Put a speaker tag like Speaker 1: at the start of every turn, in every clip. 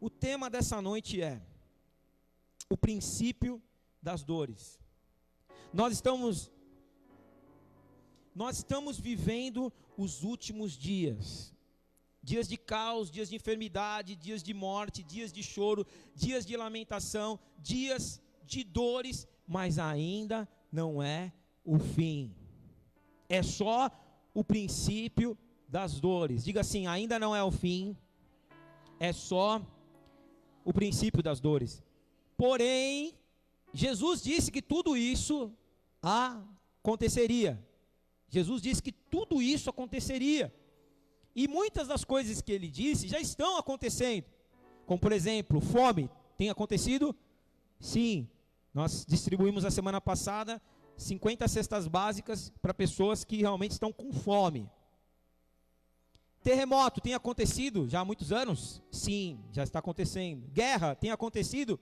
Speaker 1: O tema dessa noite é o princípio das dores. Nós estamos vivendo os últimos dias. Dias de caos, dias de enfermidade, dias de morte, dias de choro, dias de lamentação, dias de dores, mas ainda não é o fim. É só o princípio das dores. Diga assim, ainda não é o fim, é só o princípio das dores. Porém, Jesus disse que tudo isso aconteceria. Jesus disse que tudo isso aconteceria. E muitas das coisas que ele disse já estão acontecendo. Como, por exemplo, fome. Tem acontecido? Sim. Nós distribuímos a semana passada 50 cestas básicas para pessoas que realmente estão com fome. Terremoto tem acontecido já há muitos anos? Sim, já está acontecendo. Guerra tem acontecido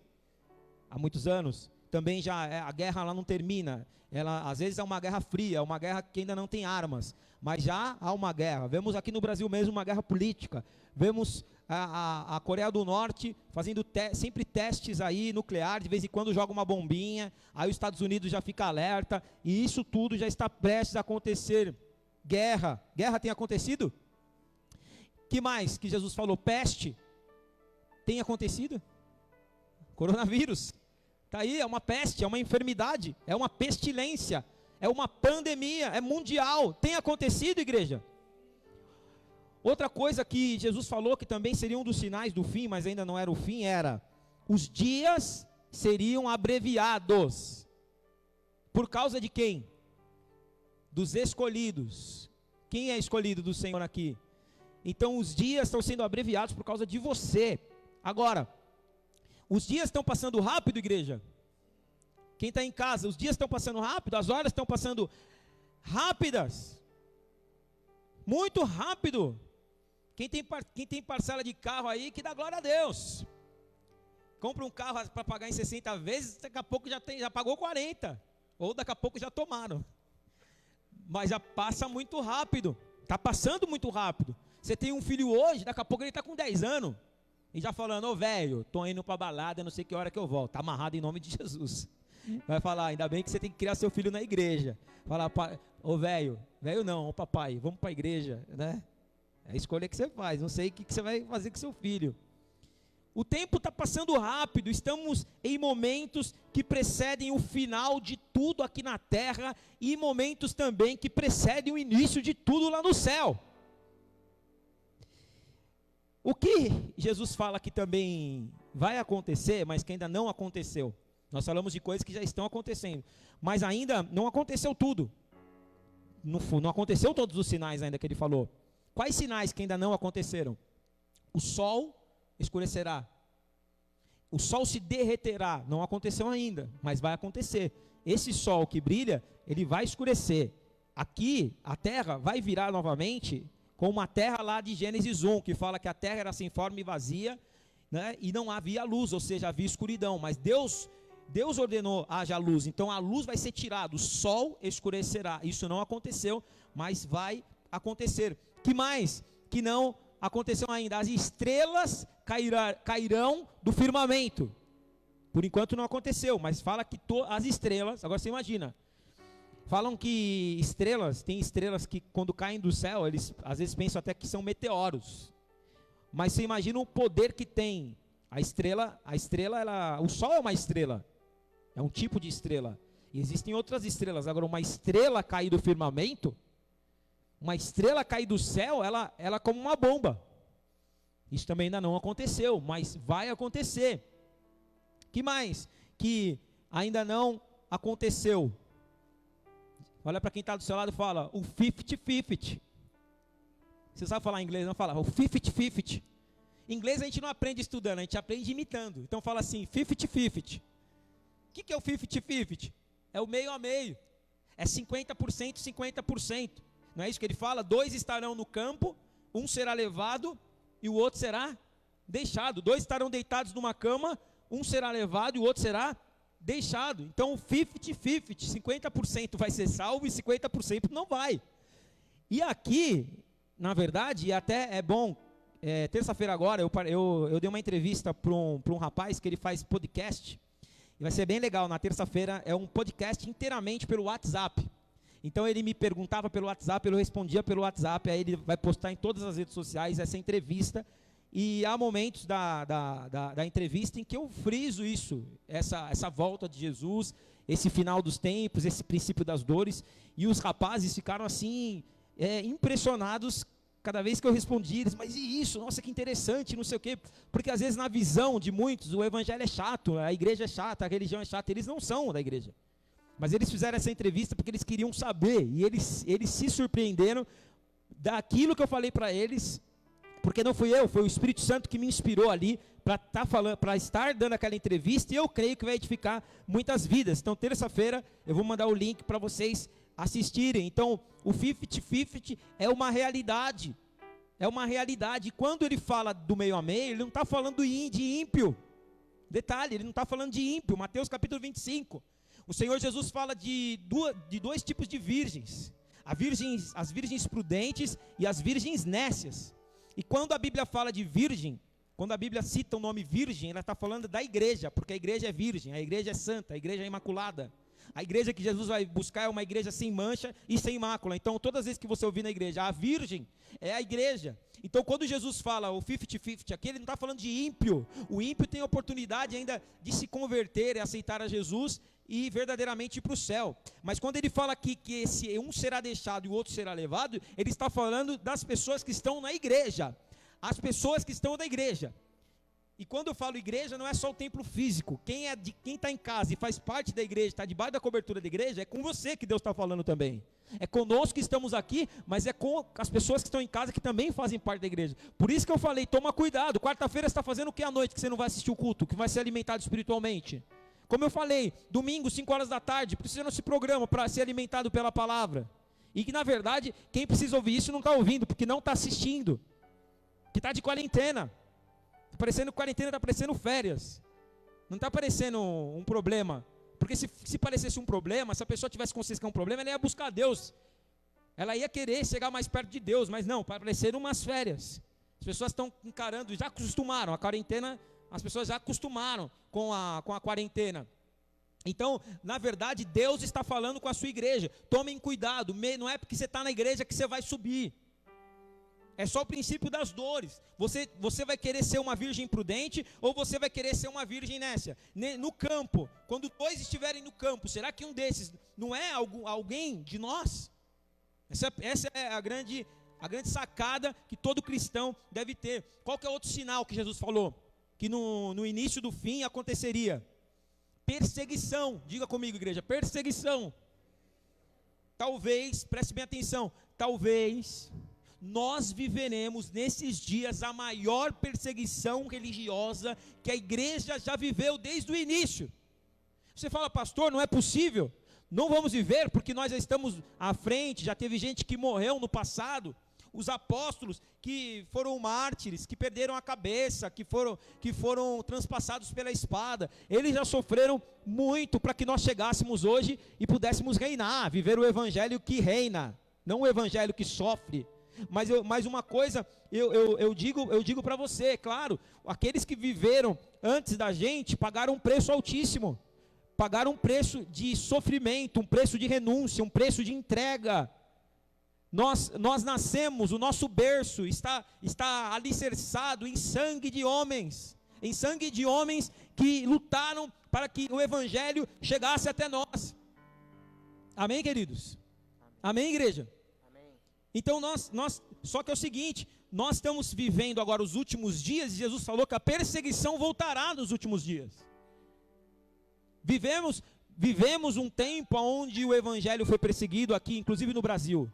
Speaker 1: há muitos anos? Também já a guerra ela não termina. Ela às vezes é uma guerra fria, é uma guerra que ainda não tem armas, mas já há uma guerra. Vemos aqui no Brasil mesmo uma guerra política. Vemos a Coreia do Norte fazendo sempre testes aí nucleares, de vez em quando joga uma bombinha, aí os Estados Unidos já fica alerta, e isso tudo já está prestes a acontecer. Guerra tem acontecido? Que mais que Jesus falou? Peste tem acontecido? Coronavírus está aí, é uma peste, é uma enfermidade, é uma pestilência, é uma pandemia, é mundial. Tem acontecido, igreja? Outra coisa que Jesus falou que também seria um dos sinais do fim, mas ainda não era o fim, era os dias seriam abreviados. Por causa de quem? Dos escolhidos. Quem é escolhido do Senhor aqui? Então os dias estão sendo abreviados por causa de você. Agora, os dias estão passando rápido, igreja? Quem está em casa, os dias estão passando rápido, as horas estão passando rápidas. Muito rápido. Quem tem parcela de carro aí, que dá glória a Deus. Compra um carro para pagar em 60 vezes, daqui a pouco já pagou 40. Ou daqui a pouco já tomaram. Mas já passa muito rápido. Está passando muito rápido. Você tem um filho hoje, daqui a pouco ele está com 10 anos. E já falando, ô velho, estou indo para a balada, não sei que hora que eu volto. Está amarrado em nome de Jesus. Vai falar, ainda bem que você tem que criar seu filho na igreja. Falar, ô velho não, ô papai, vamos para a igreja, né? É a escolha que você faz, não sei o que você vai fazer com seu filho. O tempo está passando rápido, estamos em momentos que precedem o final de tudo aqui na terra e momentos também que precedem o início de tudo lá no céu. O que Jesus fala que também vai acontecer, mas que ainda não aconteceu. Nós falamos de coisas que já estão acontecendo, mas ainda não aconteceu tudo. Não aconteceu todos os sinais ainda que ele falou. Quais sinais que ainda não aconteceram? O sol escurecerá. O sol se derreterá. Não aconteceu ainda, mas vai acontecer. Esse sol que brilha, ele vai escurecer. Aqui, a terra vai virar novamente como a terra lá de Gênesis 1, que fala que a terra era sem forma e vazia, né, e não havia luz, ou seja, havia escuridão. Mas Deus ordenou haja luz, então a luz vai ser tirada, o sol escurecerá. Isso não aconteceu, mas vai acontecer. Que mais que não aconteceu ainda? As estrelas cairão do firmamento. Por enquanto não aconteceu, mas fala que as estrelas, agora você imagina, falam que tem estrelas que quando caem do céu, eles às vezes pensam até que são meteoros. Mas você imagina o poder que tem. O sol é uma estrela, é um tipo de estrela. E existem outras estrelas. Agora, uma estrela cair do firmamento, uma estrela cair do céu, ela é como uma bomba. Isso também ainda não aconteceu, mas vai acontecer. Que mais que ainda não aconteceu? Olha para quem está do seu lado e fala, o 50-50. Você sabe falar inglês, não fala? O 50-50. Inglês a gente não aprende estudando, a gente aprende imitando. Então fala assim, 50-50. O que é o 50-50? É o meio a meio. É 50%, 50%. Não é isso que ele fala? 2 estarão no campo, um será levado e o outro será deixado. 2 estarão deitados numa cama, um será levado e o outro será deixado. Então o 50-50, 50% vai ser salvo e 50% não vai. E aqui, na verdade, e até é bom terça-feira agora, eu dei uma entrevista para um rapaz que ele faz podcast. E vai ser bem legal, na terça-feira é um podcast inteiramente pelo WhatsApp. Então ele me perguntava pelo WhatsApp, eu respondia pelo WhatsApp, aí ele vai postar em todas as redes sociais essa entrevista. E há momentos da entrevista em que eu friso isso, essa volta de Jesus, esse final dos tempos, esse princípio das dores. E os rapazes ficaram assim, impressionados cada vez que eu respondi. Eles, mas e isso? Nossa, que interessante, não sei o quê. Porque às vezes na visão de muitos, o evangelho é chato, a igreja é chata, a religião é chata. Eles não são da igreja. Mas eles fizeram essa entrevista porque eles queriam saber. E eles se surpreenderam daquilo que eu falei para eles. Porque não fui eu, foi o Espírito Santo que me inspirou ali para estar dando aquela entrevista, e eu creio que vai edificar muitas vidas. Então, terça-feira, eu vou mandar o link para vocês assistirem. Então, o 50-50 é uma realidade. É uma realidade. E quando ele fala do meio a meio, ele não está falando de ímpio. Detalhe, ele não está falando de ímpio. Mateus capítulo 25. O Senhor Jesus fala de dois tipos de virgens. As virgens prudentes e as virgens nécias. E quando a Bíblia fala de virgem, quando a Bíblia cita o nome virgem, ela está falando da igreja, porque a igreja é virgem, a igreja é santa, a igreja é imaculada. A igreja que Jesus vai buscar é uma igreja sem mancha e sem mácula. Então, todas as vezes que você ouvir na igreja, a virgem é a igreja. Então, quando Jesus fala o 50-50 aqui, ele não está falando de ímpio. O ímpio tem a oportunidade ainda de se converter e aceitar a Jesus e verdadeiramente ir para o céu. Mas quando ele fala aqui que esse um será deixado e o outro será levado, ele está falando das pessoas que estão na igreja. As pessoas que estão na igreja. E quando eu falo igreja, não é só o templo físico. Quem está em casa e faz parte da igreja, está debaixo da cobertura da igreja, é com você que Deus está falando também. É conosco que estamos aqui, mas é com as pessoas que estão em casa que também fazem parte da igreja. Por isso que eu falei, toma cuidado. Quarta-feira você está fazendo o que à noite que você não vai assistir o culto, que vai ser alimentado espiritualmente? Como eu falei, domingo, 5 horas da tarde, precisa não se programa para ser alimentado pela palavra. E que na verdade, quem precisa ouvir isso não está ouvindo, porque não está assistindo. Que está de quarentena. Está parecendo quarentena, está parecendo férias. Não está parecendo um problema. Porque se parecesse um problema, se a pessoa tivesse consciência que é um problema, ela ia buscar Deus. Ela ia querer chegar mais perto de Deus, mas não, pareceram umas férias. As pessoas estão encarando, já acostumaram, a quarentena, as pessoas já acostumaram com a quarentena. Então, na verdade, Deus está falando com a sua igreja. Tomem cuidado, não é porque você está na igreja que você vai subir. É só o princípio das dores. Você vai querer ser uma virgem prudente ou você vai querer ser uma virgem nécia? No campo, quando dois estiverem no campo, será que um desses não é alguém de nós? Essa é a grande sacada que todo cristão deve ter. Qual que é outro sinal que Jesus falou? Que no início do fim aconteceria? Perseguição. Diga comigo, igreja, perseguição. Talvez, preste bem atenção, talvez nós viveremos nesses dias a maior perseguição religiosa que a igreja já viveu desde o início. Você fala, pastor, não é possível. Não vamos viver porque nós já estamos à frente, já teve gente que morreu no passado. Os apóstolos que foram mártires, que perderam a cabeça, que foram transpassados pela espada, eles já sofreram muito para que nós chegássemos hoje e pudéssemos reinar, viver o evangelho que reina, não o evangelho que sofre. Mas uma coisa eu digo para você, claro, aqueles que viveram antes da gente pagaram um preço altíssimo, pagaram um preço de sofrimento, um preço de renúncia, um preço de entrega. Nós nascemos, o nosso berço está alicerçado em sangue de homens que lutaram para que o evangelho chegasse até nós. Amém, queridos? Amém, igreja? Então só que é o seguinte, nós estamos vivendo agora os últimos dias, e Jesus falou que a perseguição voltará nos últimos dias. Vivemos um tempo onde o evangelho foi perseguido aqui, inclusive no Brasil.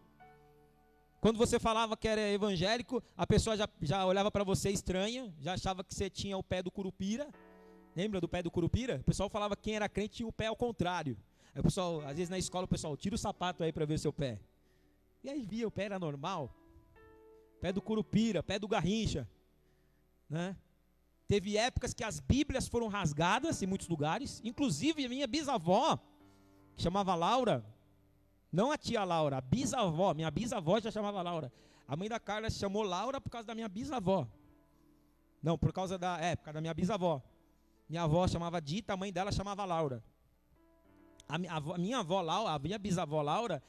Speaker 1: Quando você falava que era evangélico, a pessoa já olhava para você estranha, já achava que você tinha o pé do curupira. Lembra do pé do curupira? O pessoal falava que quem era crente tinha o pé ao contrário. Aí o pessoal, às vezes na escola, o pessoal, tira o sapato aí para ver o seu pé. E aí via, o pé era normal. Pé do curupira, pé do garrincha, né? Teve épocas que as bíblias foram rasgadas em muitos lugares. Inclusive a minha bisavó, que chamava Laura, não a tia Laura, a bisavó, minha bisavó já chamava Laura. A mãe da Carla se chamou Laura por causa da minha bisavó. Não, por causa por causa da minha bisavó. Minha avó chamava Dita, a mãe dela chamava Laura. A minha avó Laura, a minha bisavó Laura,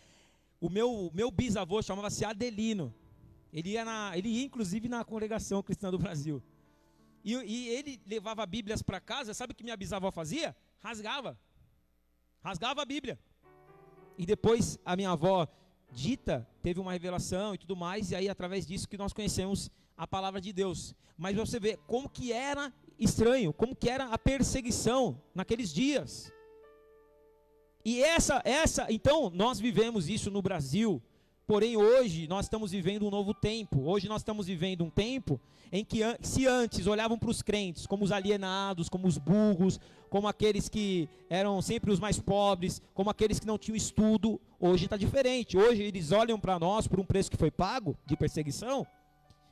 Speaker 1: o meu bisavô chamava-se Adelino. Ele ia inclusive na Congregação Cristã do Brasil. E ele levava Bíblias para casa, sabe o que minha bisavó fazia? Rasgava a Bíblia. E depois a minha avó Dita teve uma revelação e tudo mais, e aí através disso que nós conhecemos a palavra de Deus. Mas você vê como que era estranho, como que era a perseguição naqueles dias. E então nós vivemos isso no Brasil. Porém hoje nós estamos vivendo um novo tempo. Hoje nós estamos vivendo um tempo em que se antes olhavam para os crentes como os alienados, como os burros, como aqueles que eram sempre os mais pobres, como aqueles que não tinham estudo, hoje está diferente. Hoje eles olham para nós por um preço que foi pago de perseguição,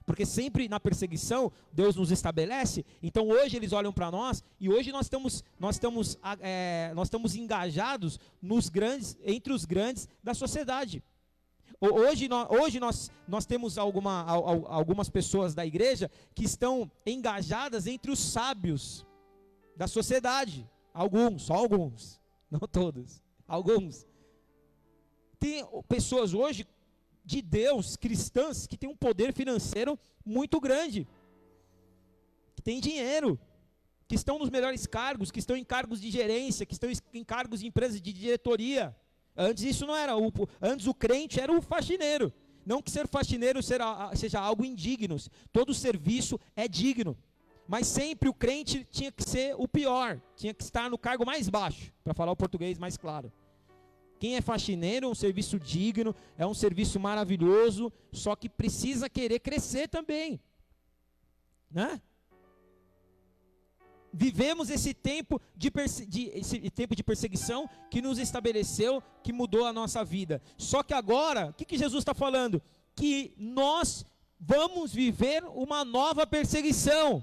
Speaker 1: porque sempre na perseguição Deus nos estabelece. Então hoje eles olham para nós e hoje nós estamos engajados entre os grandes da sociedade. Hoje nós temos algumas pessoas da igreja que estão engajadas entre os sábios da sociedade. Só alguns, não todos, alguns. Tem pessoas hoje de Deus, cristãs, que têm um poder financeiro muito grande, que têm dinheiro, que estão nos melhores cargos, que estão em cargos de gerência, que estão em cargos de empresas de diretoria. Antes isso não era, antes o crente era o faxineiro. Não que ser faxineiro seja algo indigno, todo serviço é digno. Mas sempre o crente tinha que ser o pior, tinha que estar no cargo mais baixo, para falar o português mais claro. Quem é faxineiro é um serviço digno, é um serviço maravilhoso, só que precisa querer crescer também, né? Vivemos esse tempo de perseguição que nos estabeleceu, que mudou a nossa vida. Só que agora, o que Jesus está falando? Que nós vamos viver uma nova perseguição.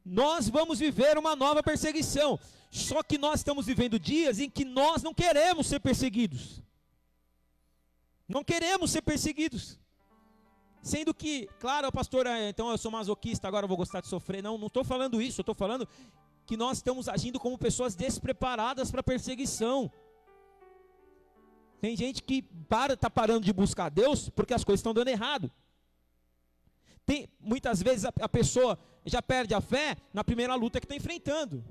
Speaker 1: Nós vamos viver uma nova perseguição. Só que nós estamos vivendo dias em que nós não queremos ser perseguidos. Não queremos ser perseguidos. Sendo que, claro, pastor, então eu sou masoquista, agora eu vou gostar de sofrer. Não estou falando isso, eu estou falando que nós estamos agindo como pessoas despreparadas para perseguição. Tem gente que está parando de buscar Deus porque as coisas estão dando errado. Muitas vezes a pessoa já perde a fé na primeira luta que está enfrentando.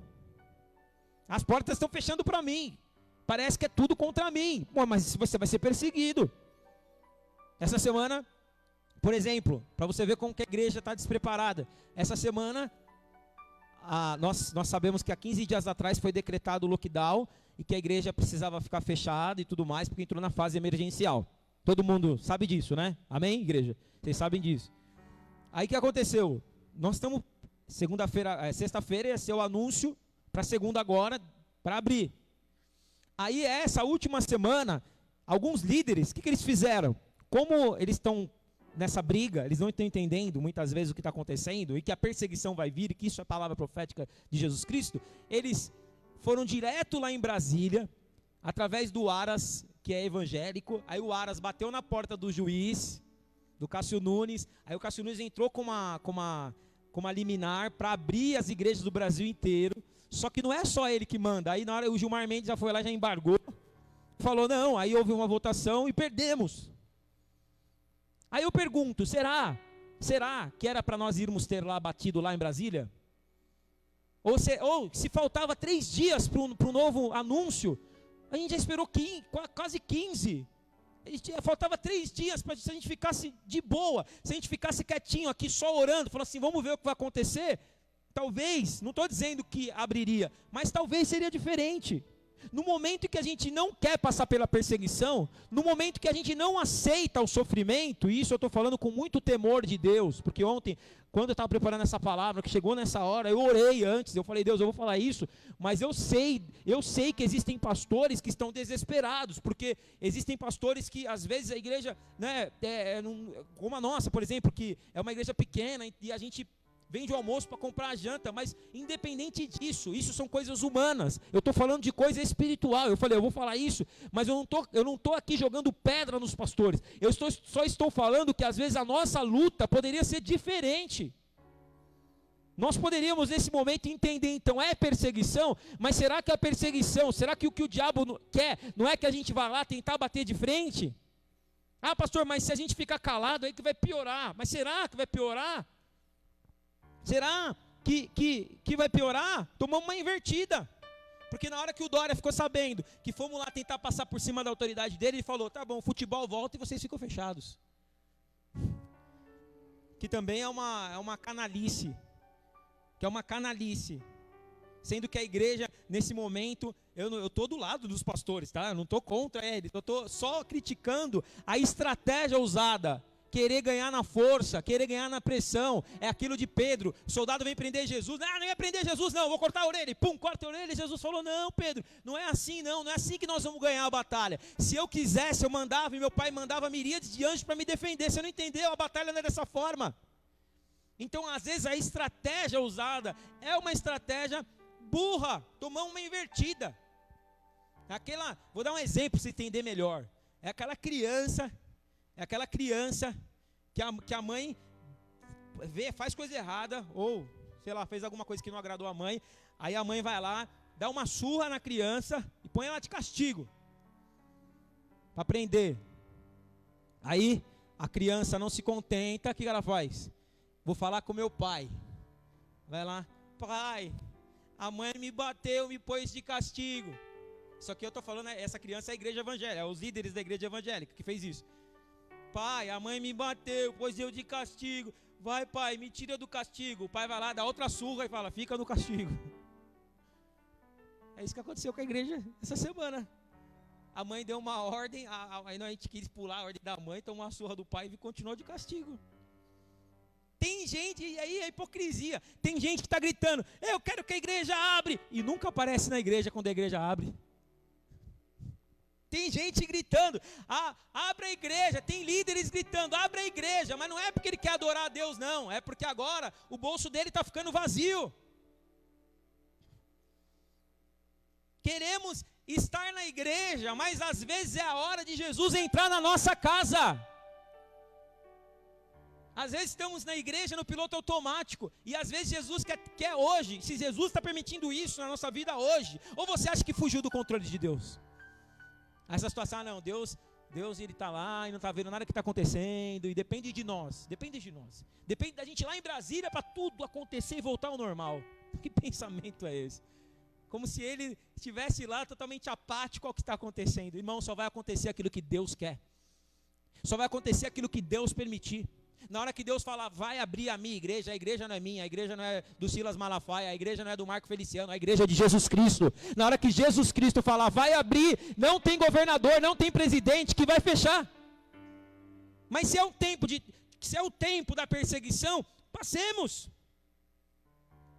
Speaker 1: As portas estão fechando para mim. Parece que é tudo contra mim. Pô, mas você vai ser perseguido. Essa semana, por exemplo, para você ver como que a igreja está despreparada. Essa semana, nós sabemos que há 15 dias atrás foi decretado o lockdown e que a igreja precisava ficar fechada e tudo mais, porque entrou na fase emergencial. Todo mundo sabe disso, né? Amém, igreja? Vocês sabem disso. Aí o que aconteceu? Nós estamos, sexta-feira ia ser o anúncio para segunda agora, para abrir. Aí essa última semana, alguns líderes, o que eles fizeram? Como eles estão nessa briga, eles não estão entendendo muitas vezes o que está acontecendo, e que a perseguição vai vir, e que isso é a palavra profética de Jesus Cristo, eles foram direto lá em Brasília, através do Aras, que é evangélico. Aí o Aras bateu na porta do juiz, do Cássio Nunes, aí o Cássio Nunes entrou com uma liminar para abrir as igrejas do Brasil inteiro. Só que não é só ele que manda. Aí na hora o Gilmar Mendes já foi lá, já embargou, falou não, aí houve uma votação e perdemos. Aí eu pergunto, será que era para nós irmos ter lá batido lá em Brasília? Ou se faltava 3 dias para o novo anúncio, a gente já esperou quase 15. Faltava 3 dias para se a gente ficasse de boa, se a gente ficasse quietinho aqui só orando, falando assim, vamos ver o que vai acontecer. Talvez, não estou dizendo que abriria, mas talvez seria diferente. No momento em que a gente não quer passar pela perseguição, no momento que a gente não aceita o sofrimento, e isso eu estou falando com muito temor de Deus, porque ontem, quando eu estava preparando essa palavra, que chegou nessa hora, eu orei antes, eu falei, Deus, eu vou falar isso, mas eu sei que existem pastores que estão desesperados, porque existem pastores que às vezes a igreja, né, como a nossa, por exemplo, que é uma igreja pequena, e a gente vende o almoço para comprar a janta, mas independente disso, isso são coisas humanas. Eu estou falando de coisa espiritual. Eu falei, eu vou falar isso, mas eu não tô aqui jogando pedra nos pastores. Só estou falando que às vezes a nossa luta poderia ser diferente. Nós poderíamos nesse momento entender, então, é perseguição, mas será que a perseguição, será que o diabo quer, não é que a gente vá lá tentar bater de frente? Ah, pastor, mas se a gente ficar calado aí que vai piorar. Mas será que vai piorar? Será que vai piorar? Tomamos uma invertida. Porque na hora que o Dória ficou sabendo que fomos lá tentar passar por cima da autoridade dele, ele falou, tá bom, o futebol volta e vocês ficam fechados. Que também é uma canalice. Que é uma canalice. Sendo que a igreja, nesse momento, eu estou do lado dos pastores, tá? Eu não estou contra eles, eu estou só criticando a estratégia usada. Querer ganhar na força, querer ganhar na pressão. É aquilo de Pedro, o soldado vem prender Jesus. Não ia prender Jesus não, vou cortar a orelha. E pum, corta a orelha. E Jesus falou, não Pedro, não é assim não é assim que nós vamos ganhar a batalha. Se eu quisesse, eu mandava, e meu pai mandava miríades de anjos para me defender. Você não entendeu, a batalha não é dessa forma. Então às vezes a estratégia usada é uma estratégia burra, tomamos uma invertida. Vou dar um exemplo para você entender melhor. É aquela criança que a mãe faz coisa errada, ou, sei lá, fez alguma coisa que não agradou a mãe, aí a mãe vai lá, dá uma surra na criança e põe ela de castigo, para prender. Aí a criança não se contenta, o que ela faz? Vou falar com meu pai. Vai lá, pai, a mãe me bateu, me pôs de castigo. Só que eu estou falando, essa criança é a igreja evangélica, é os líderes da igreja evangélica que fez isso. Pai, a mãe me bateu, pôs eu de castigo. Vai pai, me tira do castigo. O pai vai lá, dá outra surra e fala, fica no castigo. É isso que aconteceu com a igreja essa semana. A mãe deu uma ordem, aí a gente quis pular a ordem da mãe, tomou uma surra do pai e continuou de castigo. Tem gente, e aí a hipocrisia, tem gente que está gritando, eu quero que a igreja abre, e nunca aparece na igreja quando a igreja abre. Tem gente gritando, abre a igreja, tem líderes gritando, abre a igreja, mas não é porque ele quer adorar a Deus não, é porque agora o bolso dele está ficando vazio. Queremos estar na igreja, mas às vezes é a hora de Jesus entrar na nossa casa. Às vezes estamos na igreja no piloto automático, e às vezes Jesus quer hoje, se Jesus está permitindo isso na nossa vida hoje, ou você acha que fugiu do controle de Deus? Essa situação, não, Deus ele está lá e não está vendo nada que está acontecendo, e depende de nós, depende da gente lá em Brasília para tudo acontecer e voltar ao normal. Que pensamento é esse? Como se ele estivesse lá totalmente apático ao que está acontecendo. Irmão, só vai acontecer aquilo que Deus quer, só vai acontecer aquilo que Deus permitir. Na hora que Deus falar, vai abrir a minha igreja, a igreja não é minha, a igreja não é do Silas Malafaia, a igreja não é do Marco Feliciano, a igreja é de Jesus Cristo. Na hora que Jesus Cristo falar, vai abrir, não tem governador, não tem presidente que vai fechar. Mas se é o tempo da perseguição,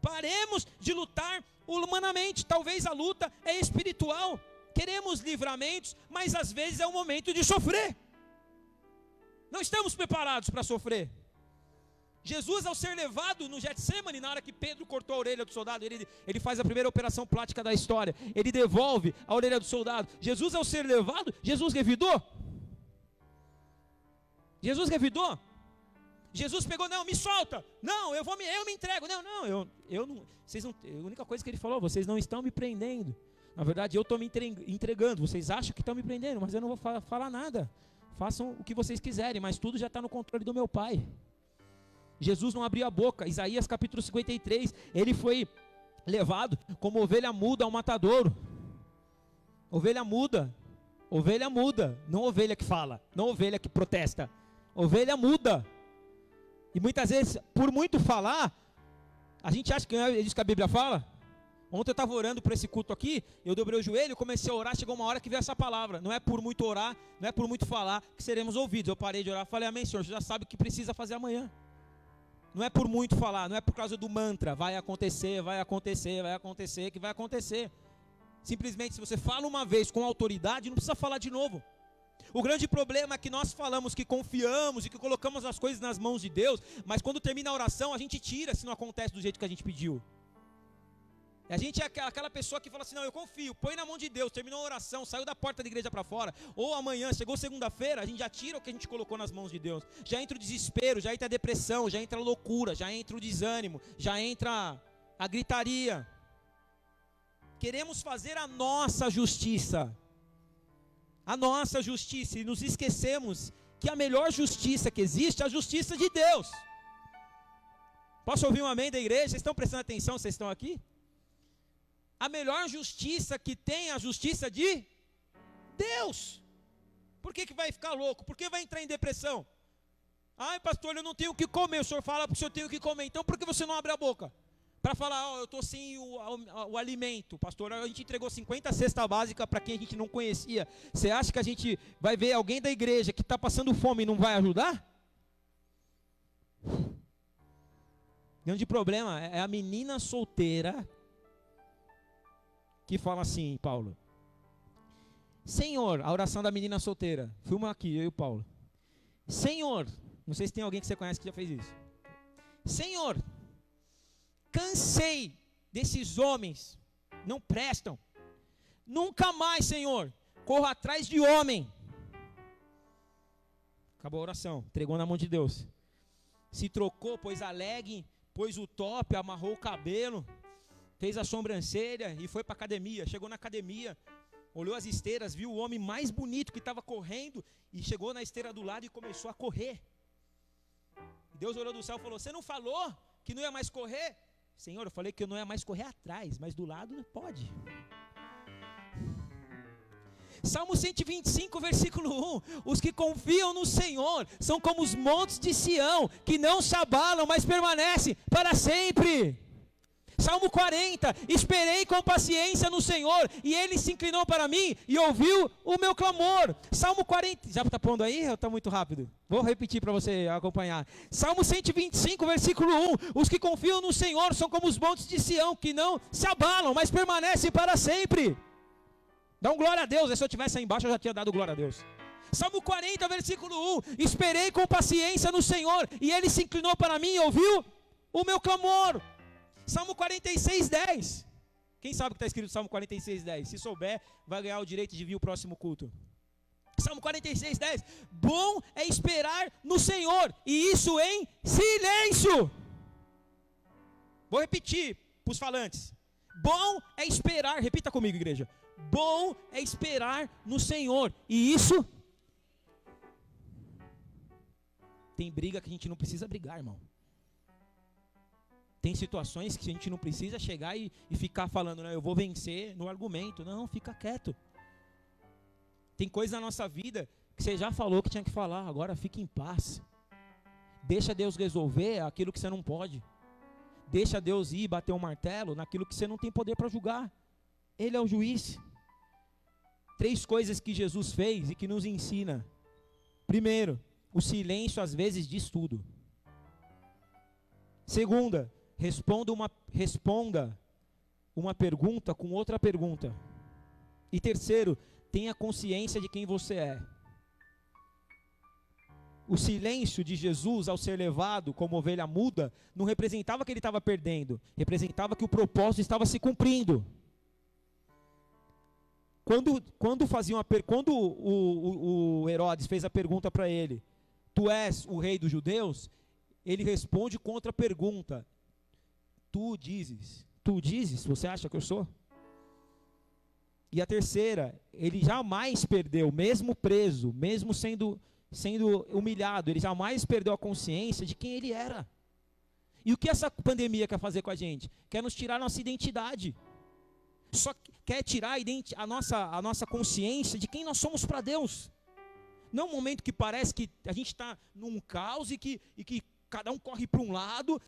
Speaker 1: paremos de lutar humanamente. Talvez a luta é espiritual, queremos livramentos, mas às vezes é o momento de sofrer. Não estamos preparados para sofrer. Jesus, ao ser levado no Getsemane, na hora que Pedro cortou a orelha do soldado, ele faz a primeira operação plástica da história, ele devolve a orelha do soldado. Jesus, ao ser levado, Jesus revidou. Jesus pegou, não, me solta, não, eu me entrego, não, a única coisa que ele falou, vocês não estão me prendendo, na verdade eu estou me entregando, vocês acham que estão me prendendo, mas eu não vou falar nada. Façam o que vocês quiserem, mas tudo já está no controle do meu Pai. Jesus não abriu a boca. Isaías capítulo 53, ele foi levado como ovelha muda ao matadouro. Ovelha muda, não ovelha que fala, não ovelha que protesta, ovelha muda. E muitas vezes, por muito falar, a gente acha que é isso que a Bíblia fala. Ontem eu estava orando por esse culto aqui, eu dobrei o joelho, comecei a orar, chegou uma hora que veio essa palavra. Não é por muito orar, não é por muito falar que seremos ouvidos. Eu parei de orar, falei, amém, Senhor, você já sabe o que precisa fazer amanhã. Não é por muito falar, não é por causa do mantra, vai acontecer, que vai acontecer. Simplesmente, se você fala uma vez com autoridade, não precisa falar de novo. O grande problema é que nós falamos que confiamos e que colocamos as coisas nas mãos de Deus, mas quando termina a oração, a gente tira se não acontece do jeito que a gente pediu. A gente é aquela pessoa que fala assim, não, eu confio, põe na mão de Deus, terminou a oração, saiu da porta da igreja para fora, ou amanhã, chegou segunda-feira, a gente já tira o que a gente colocou nas mãos de Deus, já entra o desespero, já entra a depressão, já entra a loucura, já entra o desânimo, já entra a gritaria. Queremos fazer a nossa justiça, e nos esquecemos que a melhor justiça que existe é a justiça de Deus. Posso ouvir um amém da igreja? Vocês estão prestando atenção, vocês estão aqui? A melhor justiça que tem é a justiça de Deus. Por que vai ficar louco? Por que vai entrar em depressão? Ai, pastor, eu não tenho o que comer. O senhor fala porque o senhor tem o que comer. Então por que você não abre a boca? Para falar, eu estou sem o alimento. Pastor, a gente entregou 50 cestas básicas para quem a gente não conhecia. Você acha que a gente vai ver alguém da igreja que está passando fome e não vai ajudar? O grande problema é a menina solteira que fala assim, Paulo, Senhor, a oração da menina solteira, filma aqui, eu e o Paulo, Senhor, não sei se tem alguém que você conhece que já fez isso, Senhor, cansei desses homens, não prestam, nunca mais, Senhor, corro atrás de homem. Acabou a oração, entregou na mão de Deus, se trocou, pôs a legging, pôs o top, amarrou o cabelo, fez a sobrancelha e foi para a academia. Chegou na academia, olhou as esteiras, viu o homem mais bonito que estava correndo e chegou na esteira do lado e começou a correr. Deus olhou do céu e falou, você não falou que não ia mais correr? Senhor, eu falei que eu não ia mais correr atrás, mas do lado pode. Salmo 125, versículo 1, os que confiam no Senhor são como os montes de Sião, que não se abalam, mas permanecem para sempre. Salmo 40, esperei com paciência no Senhor, e Ele se inclinou para mim e ouviu o meu clamor. Salmo 40, já está pondo aí ou está muito rápido? Vou repetir para você acompanhar. Salmo 125, versículo 1, os que confiam no Senhor são como os montes de Sião, que não se abalam, mas permanecem para sempre. Dá um glória a Deus, se eu estivesse aí embaixo eu já tinha dado glória a Deus. Salmo 40, versículo 1, esperei com paciência no Senhor, e Ele se inclinou para mim e ouviu o meu clamor. Salmo 46, 10. Quem sabe o que está escrito no Salmo 46, 10? Se souber, vai ganhar o direito de vir o próximo culto. Salmo 46, 10. Bom é esperar no Senhor, e isso em silêncio. Vou repetir para os falantes. Bom é esperar, repita comigo, igreja. Bom é esperar no Senhor, e isso... Tem briga que a gente não precisa brigar, irmão. Tem situações que a gente não precisa chegar e ficar falando, eu vou vencer no argumento. Não, fica quieto. Tem coisa na nossa vida que você já falou que tinha que falar, agora fique em paz. Deixa Deus resolver aquilo que você não pode. Deixa Deus ir bater um martelo naquilo que você não tem poder para julgar. Ele é o juiz. 3 coisas que Jesus fez e que nos ensina. Primeiro, o silêncio às vezes diz tudo. Segunda, responda uma pergunta com outra pergunta. E terceiro, tenha consciência de quem você é. O silêncio de Jesus ao ser levado como ovelha muda não representava que ele estava perdendo, representava que o propósito estava se cumprindo. Quando o Herodes fez a pergunta para ele, tu és o rei dos judeus? Ele responde com outra pergunta. Tu dizes, você acha que eu sou? E a terceira, ele jamais perdeu, mesmo preso, mesmo sendo humilhado, ele jamais perdeu a consciência de quem ele era. E o que essa pandemia quer fazer com a gente? Quer nos tirar a nossa identidade. Só quer tirar a nossa consciência de quem nós somos para Deus. Não um momento que parece que a gente está num caos e que cada um corre para um lado,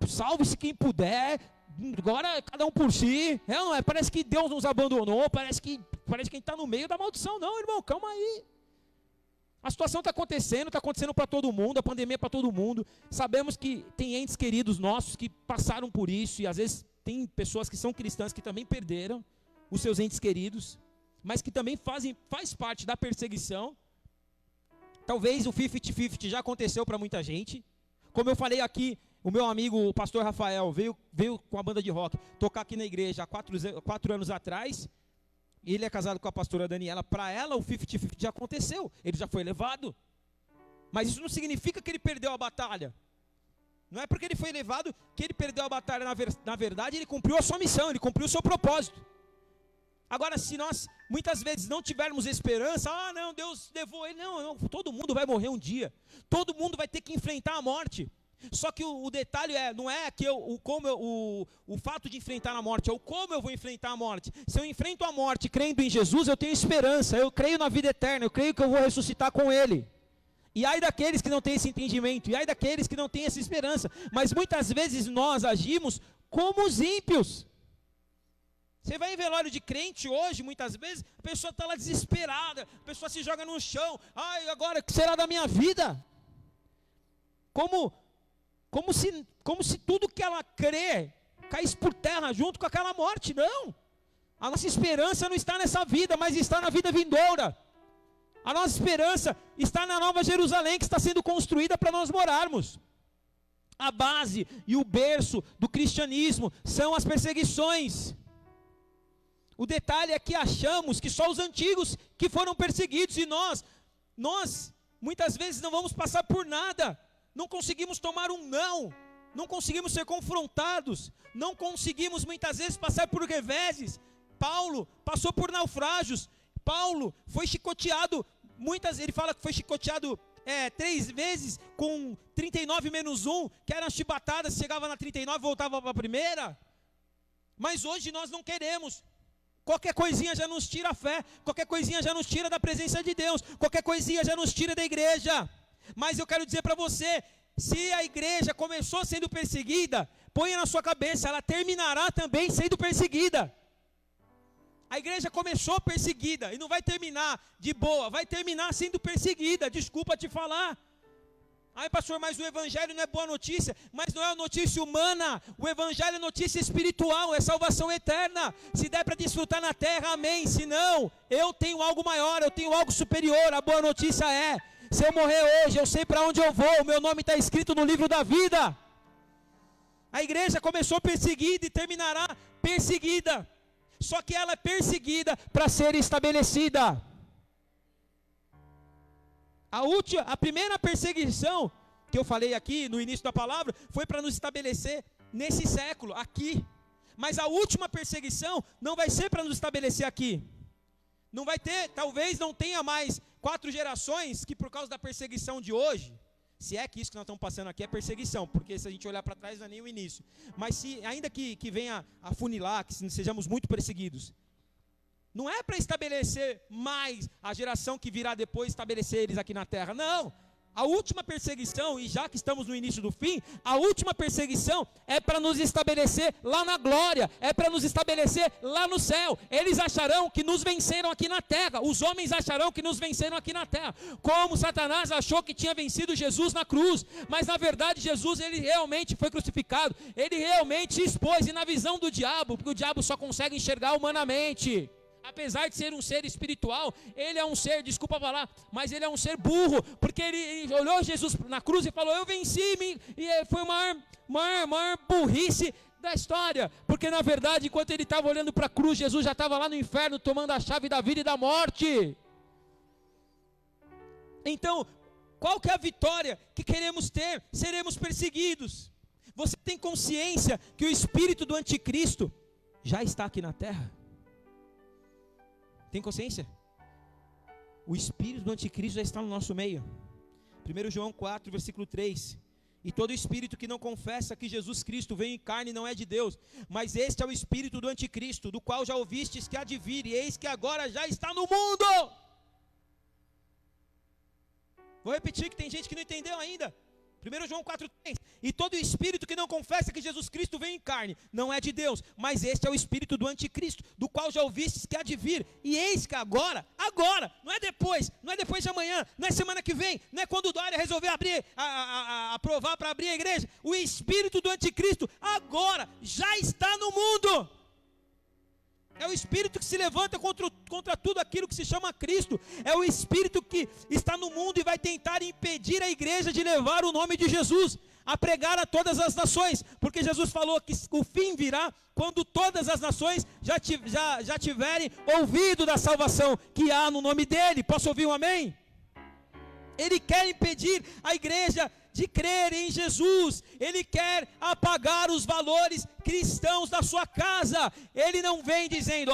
Speaker 1: salve-se quem puder, agora cada um por si. Não é? Parece que Deus nos abandonou, parece que a gente está no meio da maldição. Não, irmão, calma aí. A situação está acontecendo para todo mundo, a pandemia é para todo mundo. Sabemos que tem entes queridos nossos que passaram por isso, e às vezes tem pessoas que são cristãs que também perderam os seus entes queridos, mas que também faz parte da perseguição. Talvez o 50-50 já aconteceu para muita gente. Como eu falei aqui, O meu amigo, o pastor Rafael, veio com a banda de rock tocar aqui na igreja há 4 anos atrás. Ele é casado com a pastora Daniela. Para ela, o 50-50 já aconteceu. Ele já foi levado. Mas isso não significa que ele perdeu a batalha. Não é porque ele foi levado que ele perdeu a batalha. Na verdade, ele cumpriu a sua missão, ele cumpriu o seu propósito. Agora, se nós muitas vezes não tivermos esperança, não, Deus levou ele. Não, todo mundo vai morrer um dia. Todo mundo vai ter que enfrentar a morte. Só que o detalhe não é que o fato de enfrentar a morte, é o como eu vou enfrentar a morte. Se eu enfrento a morte crendo em Jesus, eu tenho esperança, eu creio na vida eterna, eu creio que eu vou ressuscitar com Ele. E ai daqueles que não têm esse entendimento, e ai daqueles que não têm essa esperança. Mas muitas vezes nós agimos como os ímpios. Você vai em velório de crente hoje, muitas vezes, a pessoa está lá desesperada, a pessoa se joga no chão. Ai, agora o que será da minha vida? Como se tudo que ela crê caísse por terra junto com aquela morte. Não, a nossa esperança não está nessa vida, mas está na vida vindoura. A nossa esperança está na Nova Jerusalém, que está sendo construída para nós morarmos. A base e o berço do cristianismo são as perseguições. O detalhe é que achamos que só os antigos que foram perseguidos, e nós muitas vezes não vamos passar por nada. Não conseguimos tomar um não conseguimos ser confrontados, não conseguimos muitas vezes passar por reveses. Paulo passou por naufrágios, Paulo foi chicoteado, ele fala que foi chicoteado 3 vezes com 39 menos 1, que eram chibatadas, chegava na 39 e voltava para a primeira. Mas hoje nós não queremos. Qualquer coisinha já nos tira a fé, qualquer coisinha já nos tira da presença de Deus, qualquer coisinha já nos tira da igreja. Mas eu quero dizer para você, se a igreja começou sendo perseguida, ponha na sua cabeça, ela terminará também sendo perseguida. A igreja começou perseguida e não vai terminar de boa, vai terminar sendo perseguida, desculpa te falar. Ai, pastor, mas o evangelho não é boa notícia, mas não é notícia humana, o evangelho é notícia espiritual, é salvação eterna. Se der para desfrutar na terra, amém, se não, eu tenho algo maior, eu tenho algo superior. A boa notícia é, se eu morrer hoje, eu sei para onde eu vou, o meu nome está escrito no livro da vida. A igreja começou perseguida e terminará perseguida, só que ela é perseguida para ser estabelecida. A primeira perseguição que eu falei aqui no início da palavra foi para nos estabelecer nesse século, aqui. Mas a última perseguição não vai ser para nos estabelecer aqui. Não vai ter, talvez não tenha mais 4 gerações que por causa da perseguição de hoje, se é que isso que nós estamos passando aqui é perseguição, porque se a gente olhar para trás não é nem o início. Mas se, ainda que venha a funilar, que sejamos muito perseguidos, não é para estabelecer mais a geração que virá depois, estabelecer eles aqui na terra. Não, a última perseguição, e já que estamos no início do fim, a última perseguição é para nos estabelecer lá na glória, é para nos estabelecer lá no céu. Eles acharão que nos venceram aqui na terra, os homens acharão que nos venceram aqui na terra, como Satanás achou que tinha vencido Jesus na cruz, mas na verdade Jesus, ele realmente foi crucificado, ele realmente se expôs, e na visão do diabo, porque o diabo só consegue enxergar humanamente. Apesar de ser um ser espiritual, ele é um ser, desculpa falar, mas ele é um ser burro, porque ele olhou Jesus na cruz e falou, eu venci, e foi uma maior burrice da história, porque na verdade, enquanto ele estava olhando para a cruz, Jesus já estava lá no inferno, tomando a chave da vida e da morte. Então, qual que é a vitória que queremos ter? Seremos perseguidos. Você tem consciência que o espírito do anticristo já está aqui na terra? Tem consciência? O espírito do anticristo já está no nosso meio. 1 João 4, versículo 3. E todo espírito que não confessa que Jesus Cristo veio em carne não é de Deus, mas este é o espírito do anticristo, do qual já ouvistes que há de vir, e eis que agora já está no mundo. Vou repetir que tem gente que não entendeu ainda. 1 João 4,3, e todo espírito que não confessa que Jesus Cristo veio em carne, não é de Deus, mas este é o espírito do anticristo, do qual já ouvistes que há de vir, e eis que agora, não é depois de amanhã, não é semana que vem, não é quando o Dória resolver aprovar para abrir a igreja, o espírito do anticristo agora já está no mundo. É o espírito que se levanta contra tudo aquilo que se chama Cristo. É o espírito que está no mundo e vai tentar impedir a igreja de levar o nome de Jesus. a pregar a todas as nações, porque Jesus falou que o fim virá quando todas as nações já tiverem ouvido da salvação que há no nome dele. Posso ouvir um amém? Ele quer impedir a igreja de crer em Jesus. Ele quer apagar os valores cristãos da sua casa. Ele não vem dizendo,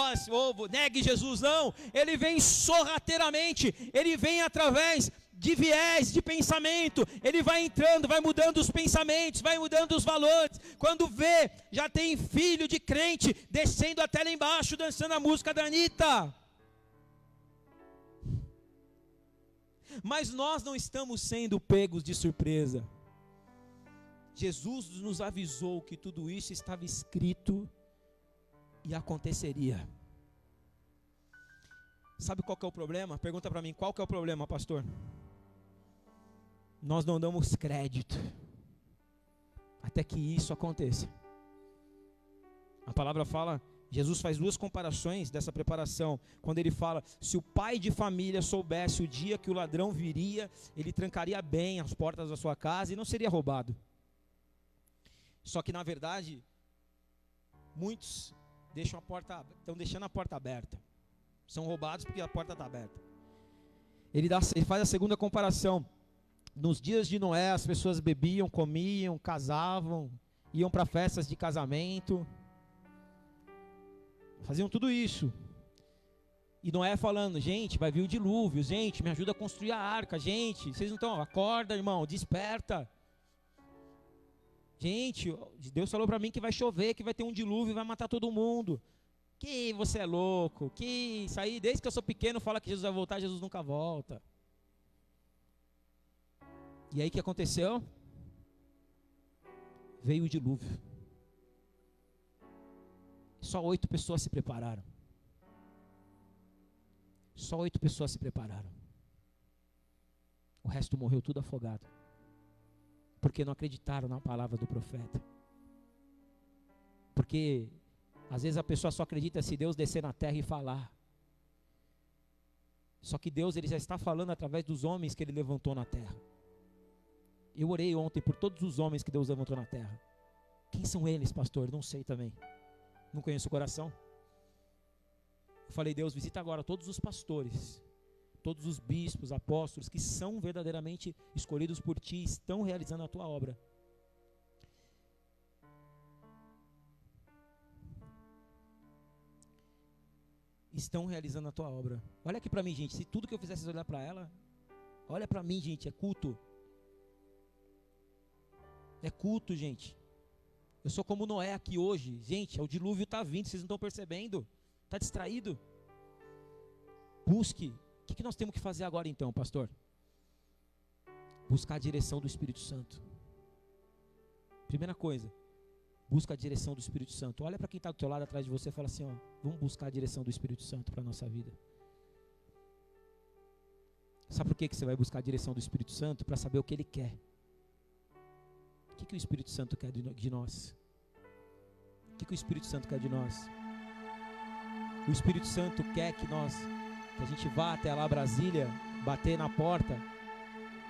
Speaker 1: negue Jesus, não. Ele vem sorrateiramente, ele vem através de viés, de pensamento. Ele vai entrando, vai mudando os pensamentos, vai mudando os valores. Quando vê, já tem filho de crente descendo até lá embaixo, dançando a música da Anitta. Mas nós não estamos sendo pegos de surpresa. Jesus nos avisou que tudo isso estava escrito e aconteceria. Sabe qual que é o problema? Pergunta para mim, qual que é o problema, pastor? Nós não damos crédito até que isso aconteça. A palavra fala, Jesus faz duas comparações dessa preparação, quando ele fala, se o pai de família soubesse o dia que o ladrão viria, ele trancaria bem as portas da sua casa e não seria roubado. Só que na verdade, muitos estão deixando a porta aberta, são roubados porque a porta está aberta. Ele faz a segunda comparação, nos dias de Noé as pessoas bebiam, comiam, casavam, iam para festas de casamento, faziam tudo isso. E Noé falando, gente, vai vir o dilúvio, gente, me ajuda a construir a arca, gente, vocês não estão, acorda irmão, desperta. Gente, Deus falou para mim que vai chover, que vai ter um dilúvio e vai matar todo mundo. Que você é louco, que isso aí, desde que eu sou pequeno, fala que Jesus vai voltar, Jesus nunca volta. E aí o que aconteceu? Veio o dilúvio. Só 8 pessoas se prepararam. Só 8 pessoas se prepararam. O resto morreu tudo afogado. Porque não acreditaram na palavra do profeta. Porque às vezes a pessoa só acredita se Deus descer na terra e falar. Só que Deus, ele já está falando através dos homens que ele levantou na terra. Eu orei ontem por todos os homens que Deus levantou na terra. Quem são eles, pastor? Não sei também. Não conheço o coração. Eu falei, Deus, visita agora todos os pastores, todos os bispos, apóstolos, que são verdadeiramente escolhidos por ti, estão realizando a tua obra. Estão realizando a tua obra. Olha aqui para mim, gente, se tudo que eu fizesse olhar para ela, olha para mim, gente, é culto. É culto, gente. Eu sou como Noé aqui hoje. Gente, o dilúvio está vindo, vocês não estão percebendo? Está distraído? Busque. O que nós temos que fazer agora então, pastor? Buscar a direção do Espírito Santo. Primeira coisa, busca a direção do Espírito Santo. Olha para quem está do teu lado atrás de você e fala assim, ó, vamos buscar a direção do Espírito Santo para a nossa vida. Sabe por que você vai buscar a direção do Espírito Santo? Para saber o que Ele quer. O que o Espírito Santo quer de nós? O que o Espírito Santo quer de nós? O Espírito Santo quer que a gente vá até lá Brasília, bater na porta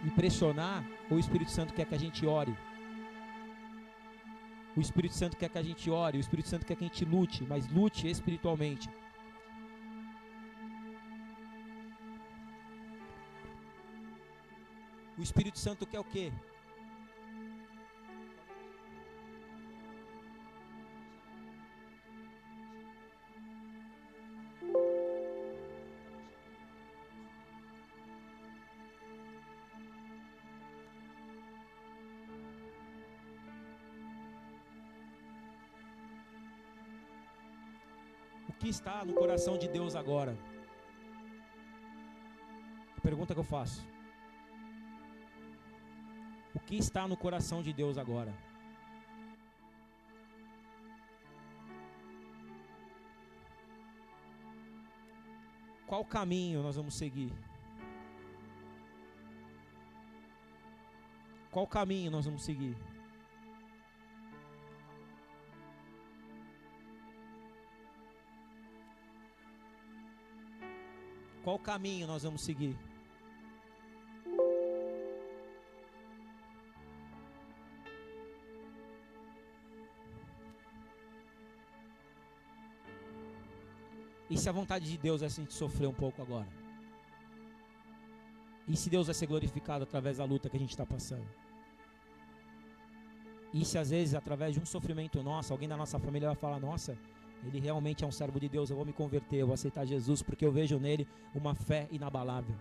Speaker 1: e pressionar, ou o Espírito Santo quer que a gente ore? O Espírito Santo quer que a gente ore, o Espírito Santo quer que a gente lute, mas lute espiritualmente. O Espírito Santo quer o quê? O que está no coração de Deus agora? A pergunta que eu faço. O que está no coração de Deus agora? Qual caminho nós vamos seguir? Qual caminho nós vamos seguir? Qual caminho nós vamos seguir? E se a vontade de Deus é a gente sofrer um pouco agora? E se Deus vai ser glorificado através da luta que a gente está passando? E se às vezes, através de um sofrimento nosso, alguém da nossa família vai falar: nossa, ele realmente é um servo de Deus, eu vou me converter, eu vou aceitar Jesus, porque eu vejo nele uma fé inabalável.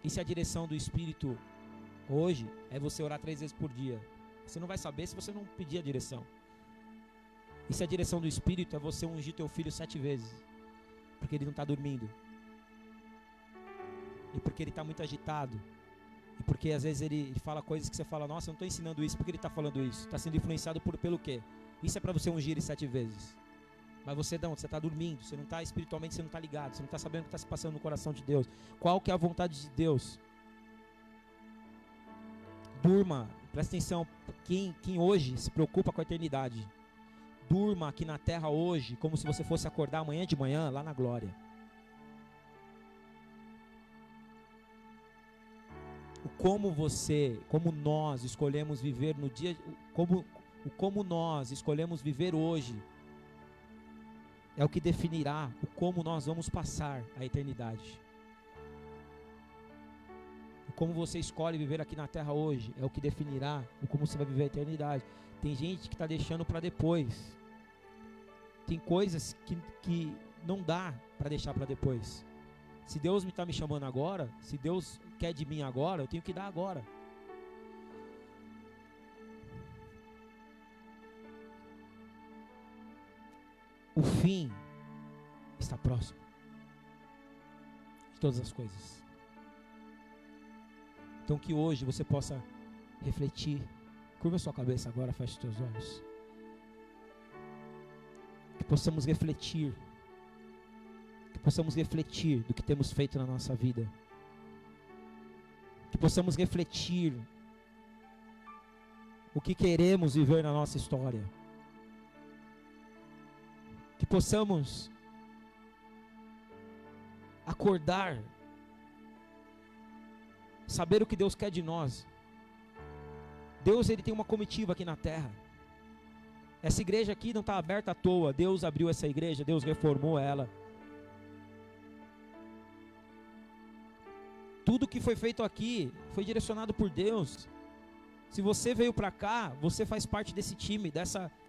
Speaker 1: E se a direção do Espírito hoje é você orar 3 vezes por dia? Você não vai saber se você não pedir a direção. E se a direção do Espírito é você ungir teu filho 7 vezes? Porque ele não está dormindo. E porque ele está muito agitado. E porque às vezes ele fala coisas que você fala: nossa, eu não estou ensinando isso, porque ele está falando isso? Está sendo influenciado pelo quê? Isso é para você ungir ele 7 vezes. Mas você não, você está dormindo, você não está espiritualmente, você não está ligado, você não está sabendo o que está se passando no coração de Deus. Qual que é a vontade de Deus? Durma, presta atenção, quem hoje se preocupa com a eternidade, durma aqui na terra hoje, como se você fosse acordar amanhã de manhã, lá na glória. Como nós escolhemos viver no dia, como nós escolhemos viver hoje, é o que definirá o como nós vamos passar a eternidade. Como você escolhe viver aqui na terra hoje é o que definirá o como você vai viver a eternidade. Tem gente que está deixando para depois. Tem coisas que não dá para deixar para depois. Se Deus está me chamando agora, se Deus quer de mim agora, eu tenho que dar agora. O fim está próximo de todas as coisas. Então que hoje você possa refletir. Curva sua cabeça agora, feche os teus olhos. Que possamos refletir. Que possamos refletir do que temos feito na nossa vida. Que possamos refletir o que queremos viver na nossa história. Que possamos acordar, saber o que Deus quer de nós. Deus, ele tem uma comitiva aqui na terra. Essa igreja aqui não está aberta à toa. Deus abriu essa igreja, Deus reformou ela. Tudo que foi feito aqui foi direcionado por Deus. Se você veio para cá, você faz parte desse time,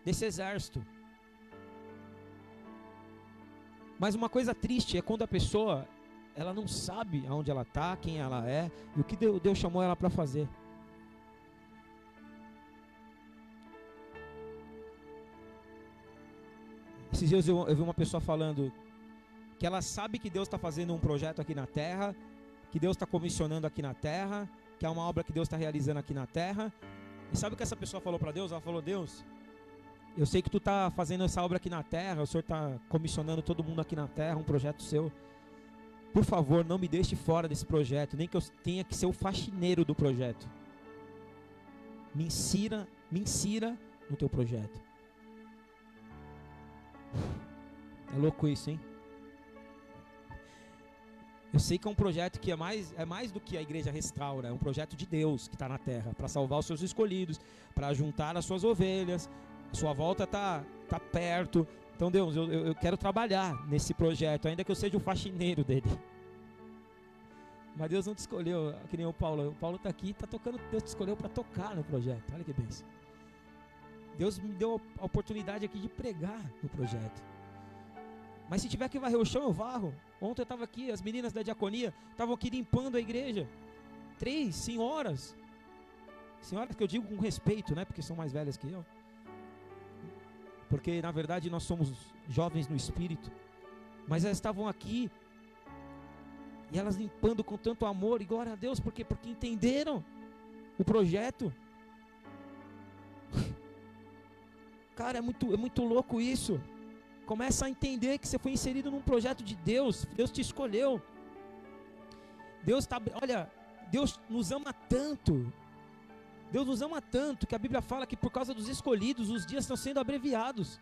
Speaker 1: desse exército. Mas uma coisa triste é quando a pessoa, ela não sabe aonde ela está, quem ela é e o que Deus chamou ela para fazer. Esses dias eu vi uma pessoa falando que ela sabe que Deus está fazendo um projeto aqui na terra, que Deus está comissionando aqui na terra, que é uma obra que Deus está realizando aqui na terra. E sabe o que essa pessoa falou para Deus? Ela falou: Deus, eu sei que tu está fazendo essa obra aqui na terra, o Senhor está comissionando todo mundo aqui na terra, um projeto seu. Por favor, não me deixe fora desse projeto, nem que eu tenha que ser o faxineiro do projeto. Me insira no teu projeto. É louco isso, hein? Eu sei que é um projeto que é mais do que a igreja restaura, é um projeto de Deus que está na terra, para salvar os seus escolhidos, para juntar as suas ovelhas. A sua volta está perto. Então, Deus, eu quero trabalhar nesse projeto, ainda que eu seja o faxineiro dele. Mas Deus não te escolheu, que nem o Paulo. O Paulo está aqui, está tocando. Deus te escolheu para tocar no projeto. Olha que bênção. Deus me deu a oportunidade aqui de pregar no projeto. Mas se tiver que varrer o chão, eu varro. Ontem eu estava aqui, as meninas da diaconia estavam aqui limpando a igreja. 3 senhoras. Senhoras que eu digo com respeito, né? Porque são mais velhas que eu. Porque na verdade nós somos jovens no espírito. Mas elas estavam aqui. E elas limpando com tanto amor. E glória a Deus, porque entenderam o projeto. Cara, é muito louco isso. Começa a entender que você foi inserido num projeto de Deus. Deus te escolheu. Deus nos ama tanto. Deus nos ama tanto que a Bíblia fala que por causa dos escolhidos os dias estão sendo abreviados.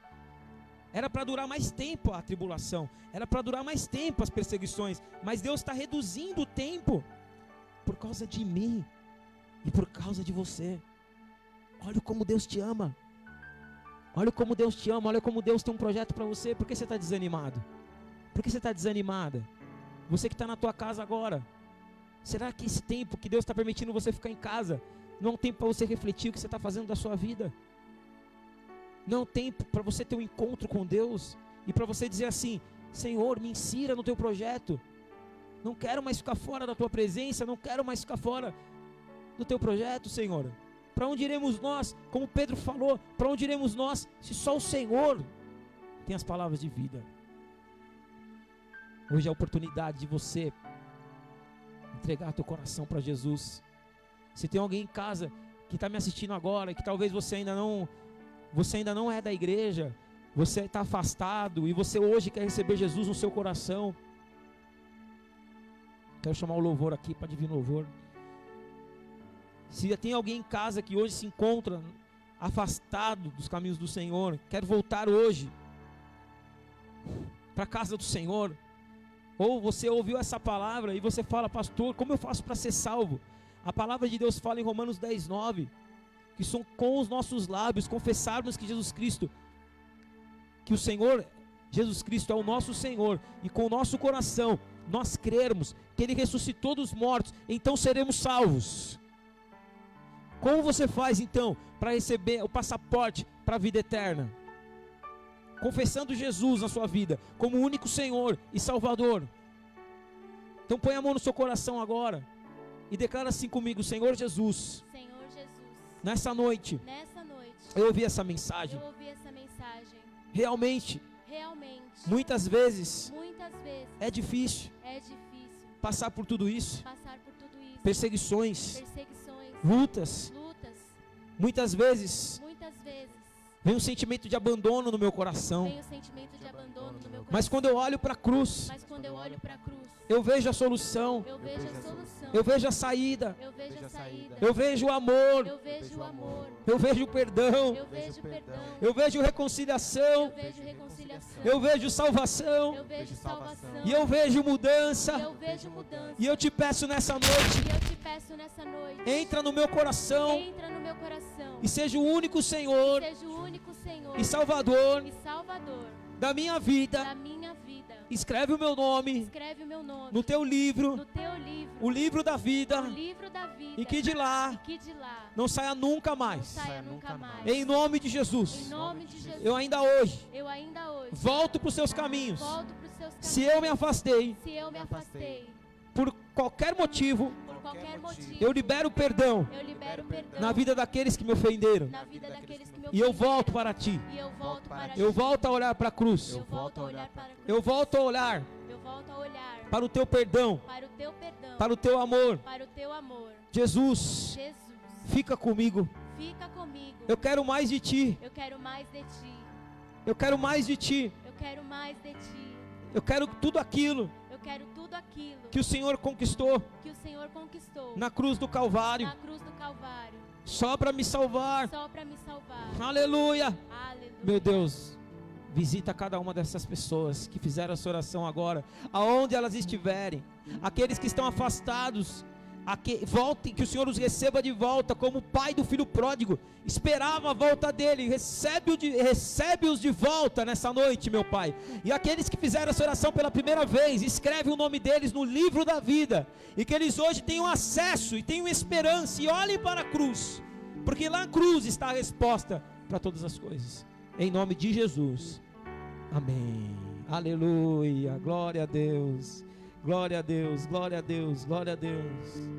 Speaker 1: Era para durar mais tempo a tribulação, era para durar mais tempo as perseguições, mas Deus está reduzindo o tempo por causa de mim e por causa de você. Olha como Deus te ama. Olha como Deus te ama, olha como Deus tem um projeto para você. Por que você está desanimado? Por que você está desanimada? Você que está na tua casa agora, será que esse tempo que Deus está permitindo você ficar em casa, não é um tempo para você refletir o que você está fazendo da sua vida? Não é um tempo para você ter um encontro com Deus e para você dizer assim: Senhor, me insira no teu projeto. Não quero mais ficar fora da tua presença, não quero mais ficar fora do teu projeto, Senhor. Para onde iremos nós? Como Pedro falou, para onde iremos nós se só o Senhor tem as palavras de vida? Hoje é a oportunidade de você entregar teu coração para Jesus. Se tem alguém em casa que está me assistindo agora, que talvez você ainda não é da igreja, você está afastado e você hoje quer receber Jesus no seu coração, quero chamar o louvor aqui para Divino Louvor. Se tem alguém em casa que hoje se encontra afastado dos caminhos do Senhor, quer voltar hoje para a casa do Senhor, ou você ouviu essa palavra e você fala: pastor, como eu faço para ser salvo? A palavra de Deus fala em Romanos 10:9, que são com os nossos lábios confessarmos que Jesus Cristo, que o Senhor Jesus Cristo é o nosso Senhor, e com o nosso coração nós crermos que Ele ressuscitou dos mortos, então seremos salvos. Como você faz então para receber o passaporte para a vida eterna? Confessando Jesus na sua vida como o único Senhor e Salvador. Então põe a mão no seu coração agora e declara assim comigo: Senhor Jesus,
Speaker 2: Senhor Jesus,
Speaker 1: nessa noite
Speaker 2: eu
Speaker 1: ouvi essa mensagem. Realmente, muitas vezes é difícil passar por tudo isso. Perseguições, lutas. Muitas vezes vem um sentimento de abandono no meu coração. Mas quando eu olho para a cruz, eu vejo a solução. Eu vejo a saída. Eu vejo o amor. Eu vejo o perdão. Eu vejo reconciliação. Eu vejo salvação. E eu vejo mudança. E eu te peço nessa noite, entra no meu coração e seja o único Senhor e Salvador da minha vida. Escreve o meu nome no teu livro, o livro da vida, e que de lá não saia nunca mais. Em nome de Jesus. Eu ainda hoje volto para os seus caminhos. Se eu me afastei por qualquer motivo, eu libero perdão na vida daqueles que me ofenderam. E eu volto para ti. Eu volto a olhar para a cruz. Eu volto a olhar para o teu perdão, para o teu amor. Jesus, fica comigo. Eu quero mais de ti. Eu quero mais de ti. Eu quero tudo aquilo que o Senhor conquistou na cruz do Calvário, só para me salvar. Aleluia. Meu Deus, visita cada uma dessas pessoas que fizeram essa oração agora, aonde elas estiverem. Aqueles que estão afastados, voltem, que o Senhor os receba de volta, como o pai do filho pródigo esperava a volta dele. Recebe-os de volta nessa noite, meu Pai. E aqueles que fizeram essa oração pela primeira vez, escreve o nome deles no livro da vida, e que eles hoje tenham acesso e tenham esperança, e olhem para a cruz, porque lá na cruz está a resposta para todas as coisas. Em nome de Jesus, amém. Aleluia, glória a Deus. Glória a Deus, glória a Deus, glória a Deus.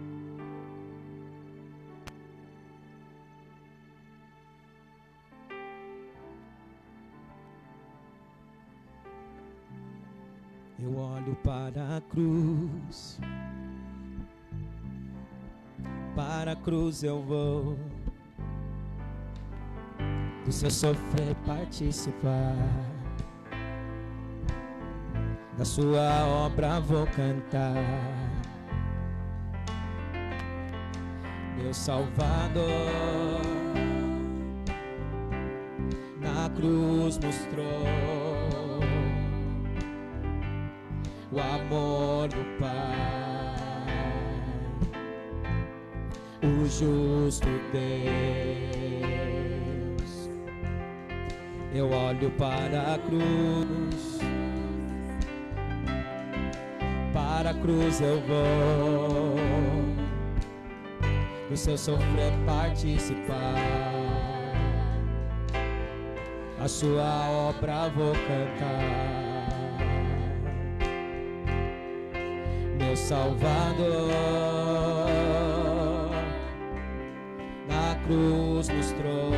Speaker 1: Eu olho para a cruz eu vou, do seu sofrer participar, da sua obra vou cantar. Meu Salvador na cruz mostrou o amor do Pai, o justo Deus Eu olho para a cruz, para a cruz eu vou, do seu sofrer participar, a sua obra vou cantar. Meu Salvador na cruz mostrou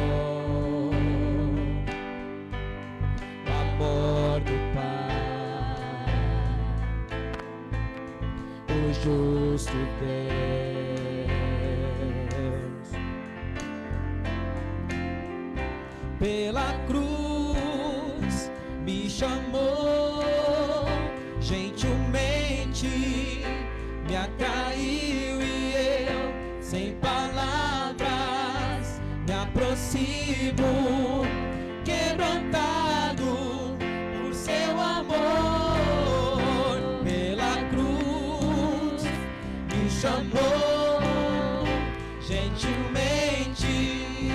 Speaker 1: o amor do Pai, o justo Deus. Pela cruz me chamou, gentilmente me atraiu e eu, sem palavras, me aproximo, quebrantado por seu amor. Pela cruz me chamou, gentilmente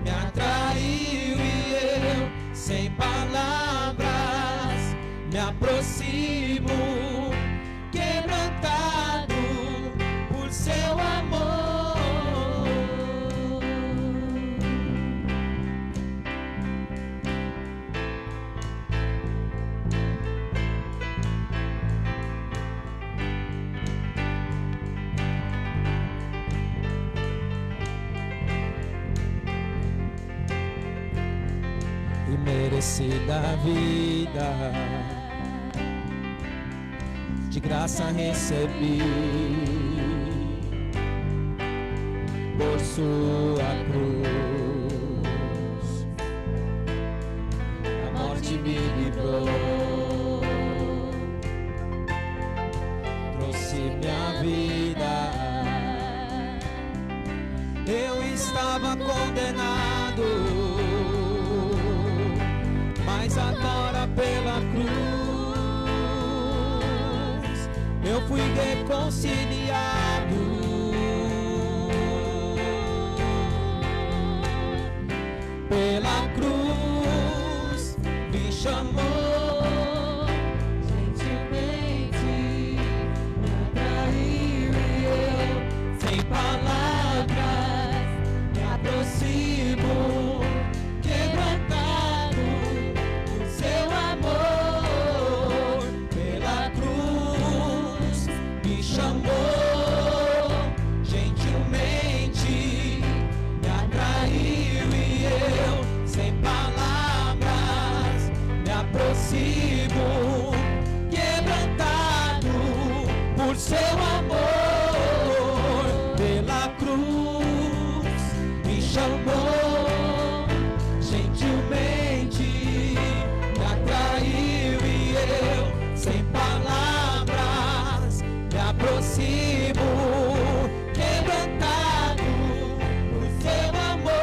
Speaker 1: me atraiu e eu, sem palavras, me aproximo, quebrantado por seu amor. Imerecida vida, de graça recebi, por sua cruz, a morte me livrou, trouxe minha vida. Eu estava condenado, mas agora pela cruz eu fui reconciliado. Pela cruz me chamou, gentilmente me atraiu e eu, sem palavras, me aproximo, quebrantado por seu amor. Pela cruz me chamou, gentilmente me atraiu e eu, sem palavras, me aproximo, quebrantado por seu amor. Pela cruz me chamou, gentilmente me atraiu e eu, sem palavras, me aproximo, quebrantado por seu amor.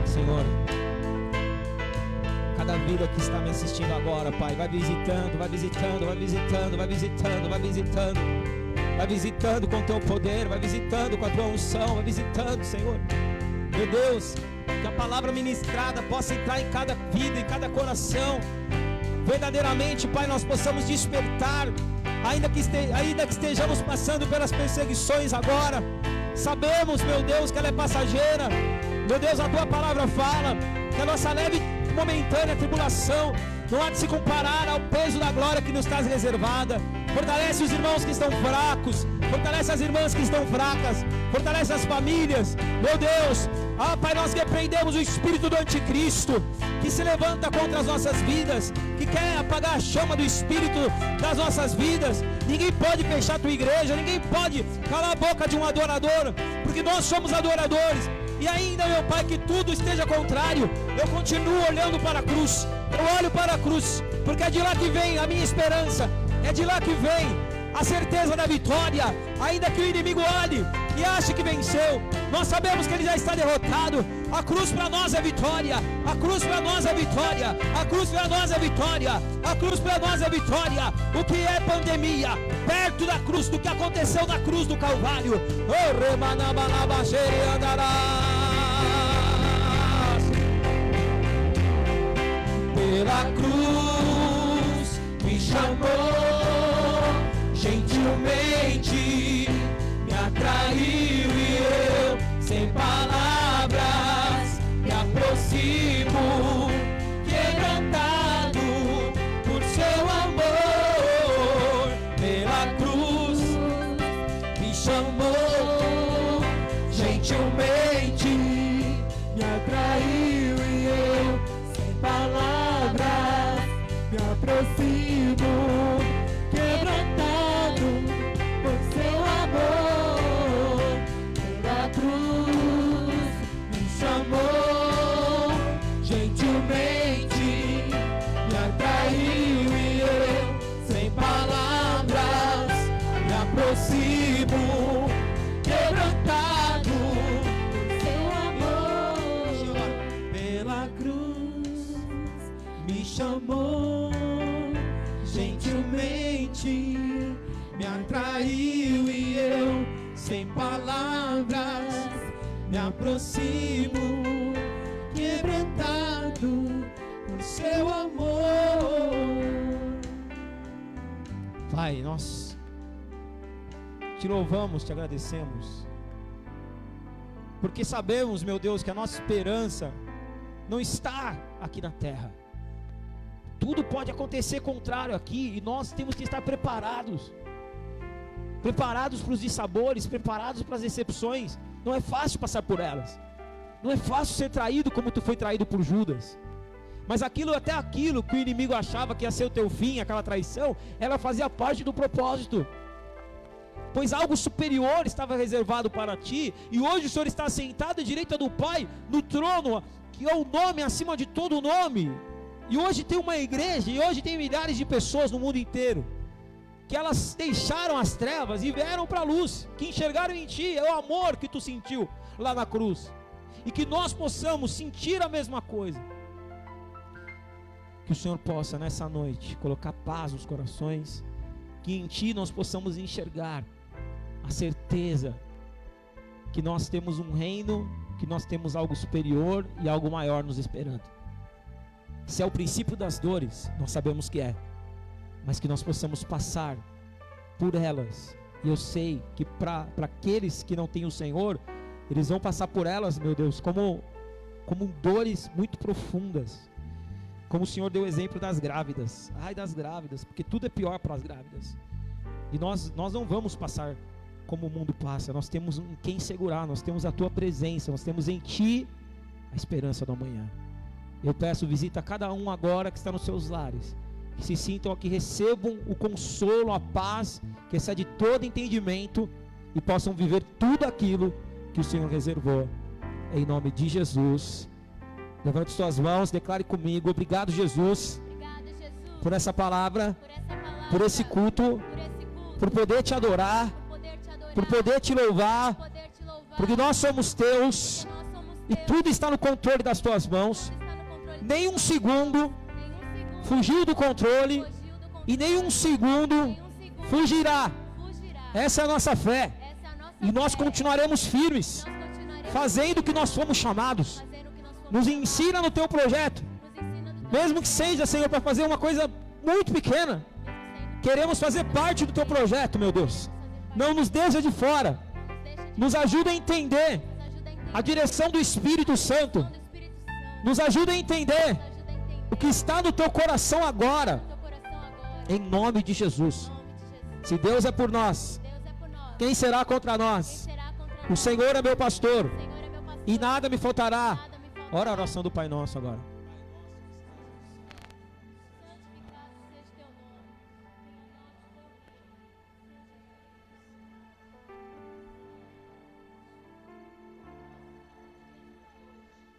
Speaker 1: Senhor, cada vida que está me assistindo agora, Pai, vai visitando, vai visitando, vai visitando, vai visitando, vai visitando, vai visitando com o teu poder, vai visitando com a tua unção, vai visitando, Senhor. Meu Deus, que a palavra ministrada possa entrar em cada vida, em cada coração. Verdadeiramente, Pai, nós possamos despertar, ainda que estejamos passando pelas perseguições agora. Sabemos, meu Deus, que ela é passageira. Meu Deus, a tua palavra fala que a nossa leve e momentânea tribulação não há de se comparar ao peso da glória que nos está reservada. Fortalece os irmãos que estão fracos, fortalece as irmãs que estão fracas, fortalece as famílias. Meu Deus, Pai, nós repreendemos o espírito do anticristo que se levanta contra as nossas vidas, que quer apagar a chama do espírito das nossas vidas. Ninguém pode fechar a tua igreja, ninguém pode calar a boca de um adorador, porque nós somos adoradores. E ainda, meu Pai, que tudo esteja contrário, eu continuo olhando para a cruz. Eu olho para a cruz, porque é de lá que vem a minha esperança, é de lá que vem a certeza da vitória. Ainda que o inimigo olhe e acha que venceu. Nós sabemos que ele já está derrotado. A cruz para nós é vitória. A cruz para nós é vitória. A cruz para nós é vitória. A cruz para nós é vitória. O que é pandemia? Perto da cruz, do que aconteceu na cruz do Calvário. Oh, remanabalabajere andarás. Pela cruz me chamou, gentilmente me atraiu e eu, sem palavras, me aproximo, quebrantado por seu amor. Pela cruz me chamou, gentilmente me atraiu e eu, sem palavras, me aproximo, quebrantado por seu amor. Pela cruz me chamou, gentilmente me atraiu e eu, sem palavras, me aproximo, quebrantado por seu amor. Pela cruz me chamou, gentilmente me atraiu e eu, sem palavras, me aproximo, quebrantado por seu amor. Pai, nós te louvamos, te agradecemos, porque sabemos, meu Deus, que a nossa esperança não está aqui na terra. Tudo pode acontecer contrário aqui, e nós temos que estar preparados para os dissabores, preparados para as decepções. Não é fácil passar por elas, não é fácil ser traído como tu foi traído por Judas. Mas até aquilo que o inimigo achava que ia ser o teu fim, aquela traição, ela fazia parte do propósito, pois algo superior estava reservado para ti. E hoje o Senhor está sentado à direita do Pai, no trono, que é o nome acima de todo nome. E hoje tem uma igreja, e hoje tem milhares de pessoas no mundo inteiro, que elas deixaram as trevas e vieram para a luz, que enxergaram em ti, é o amor que tu sentiu lá na cruz, e que nós possamos sentir a mesma coisa. Que o Senhor possa nessa noite colocar paz nos corações, que em ti nós possamos enxergar a certeza que nós temos um reino, que nós temos algo superior e algo maior nos esperando. Se é o princípio das dores, nós sabemos que é, mas que nós possamos passar por elas. E eu sei que para aqueles que não têm o Senhor, eles vão passar por elas, meu Deus, como dores muito profundas. Como o Senhor deu o exemplo das grávidas. Ai das grávidas, porque tudo é pior para as grávidas. E nós não vamos passar como o mundo passa. Nós temos em quem segurar, nós temos a tua presença, nós temos em ti a esperança do amanhã. Eu peço, visita cada um agora que está nos seus lares, que se sintam aqui, recebam o consolo, a paz que excede todo entendimento, e possam viver tudo aquilo que o Senhor reservou, em nome de Jesus. Levante suas mãos, declare comigo: obrigado, Jesus, por essa palavra, por esse culto, por poder te adorar, por poder te louvar, porque nós somos teus, e tudo está no controle das tuas mãos. Nenhum segundo fugiu do controle, e nenhum segundo fugirá. Essa é a nossa fé, e nós continuaremos firmes, fazendo o que nós fomos chamados. Nos ensina no teu projeto, mesmo que seja, Senhor, para fazer uma coisa muito pequena. Queremos fazer parte do teu projeto, meu Deus. Não nos deixa de fora. Nos ajuda a entender a direção do Espírito Santo. Nos ajuda a entender o que está no teu coração agora, em nome de Jesus. Se Deus é por nós, quem será contra nós? O Senhor é meu pastor, e nada me faltará. Ora a oração do Pai Nosso agora.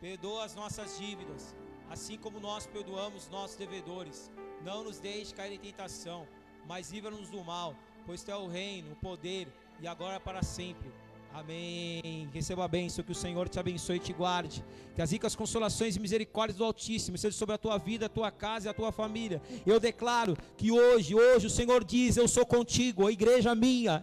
Speaker 1: Perdoa as nossas dívidas, assim como nós perdoamos nossos devedores. Não nos deixe cair em tentação, mas livra-nos do mal, pois tu é o reino, o poder e agora para sempre. Amém. Receba a bênção, que o Senhor te abençoe e te guarde. Que as ricas consolações e misericórdias do Altíssimo sejam sobre a tua vida, a tua casa e a tua família. Eu declaro que hoje o Senhor diz: eu sou contigo, a igreja minha,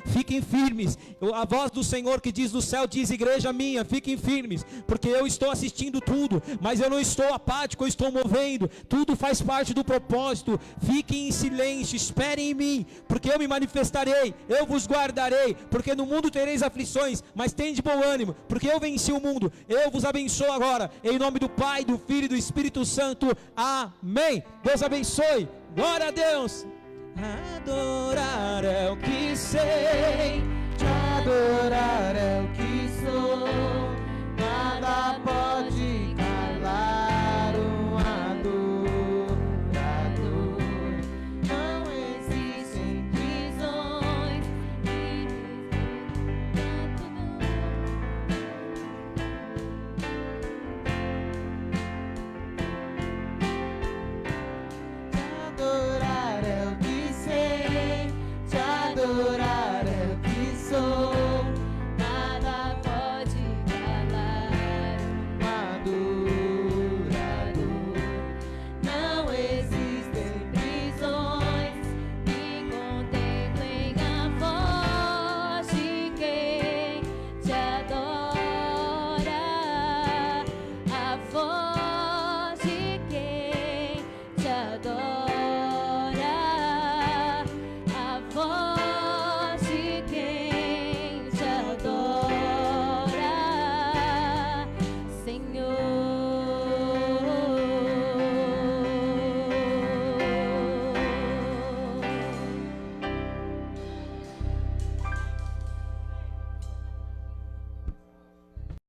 Speaker 1: fiquem firmes. A voz do Senhor que diz do céu diz: igreja minha, fiquem firmes, porque eu estou assistindo tudo, mas eu não estou apático, eu estou movendo, tudo faz parte do propósito. Fiquem em silêncio, esperem em mim, porque eu me manifestarei, eu vos guardarei, porque no mundo tereis aflições, mas tende bom ânimo, porque eu venci o mundo. Eu vos abençoo agora, em nome do Pai, do Filho e do Espírito Santo. Amém. Deus abençoe. Glória a Deus. Adorar é o que sei, te adorar é